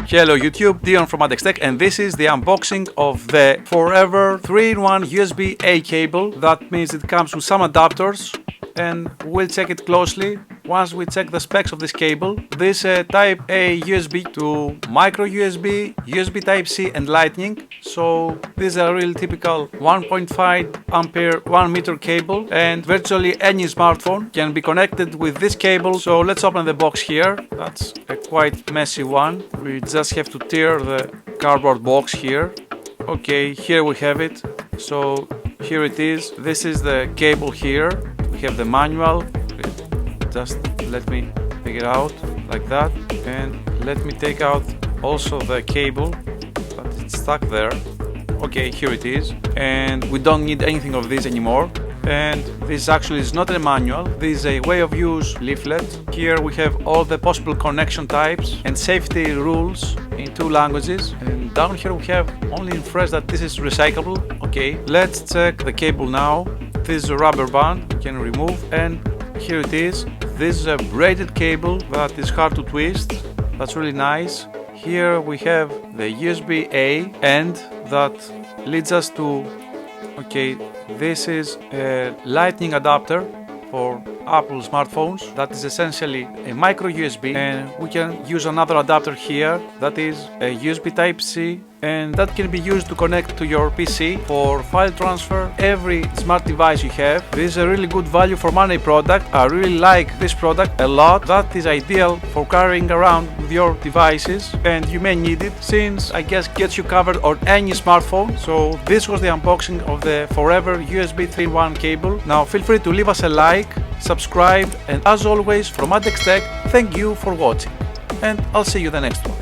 Hello YouTube, Dion from M.A.D and this is the unboxing of the Forever 3-in-1 USB-A cable. That means it comes with some adapters and we'll check it closely once we check the specs of this cable. This Type-A USB to micro-USB, USB Type-C and Lightning. So this is a real typical 1.5 ampere 1 meter cable, and virtually any smartphone can be connected with this cable. So let's open the box here. That's a quite messy one. We just have to tear the cardboard box here. Okay, here we have it. So here it is. This is the cable here. We have the manual. Just let me take it out like that, and let me take out also the cable, but it's stuck there. Okay, here it is, and we don't need anything of this anymore. And this actually is not a manual, this is a way of use leaflet. Here we have all the possible connection types and safety rules in 2 languages, and down here we have only in French that this is recyclable. Okay, let's check the cable now. This is a rubber band you can remove, and here it is. This is a braided cable that is hard to twist. That's really nice. Here we have the USB-A end that leads us to, okay, this is a Lightning adapter for Apple smartphones. That is essentially a micro USB, and we can use another adapter here that is a USB Type-C, and that can be used to connect to your PC for file transfer. Every smart device you have. This is a really good value for money product. I really like this product a lot. That is ideal for carrying around with your devices, and you may need it since I guess gets you covered on any smartphone. So this was the unboxing of the Forever USB 3-in-1 cable. Now feel free to leave us a like, subscribe, and as always from M.A.D, thank you for watching, and I'll see you the next one.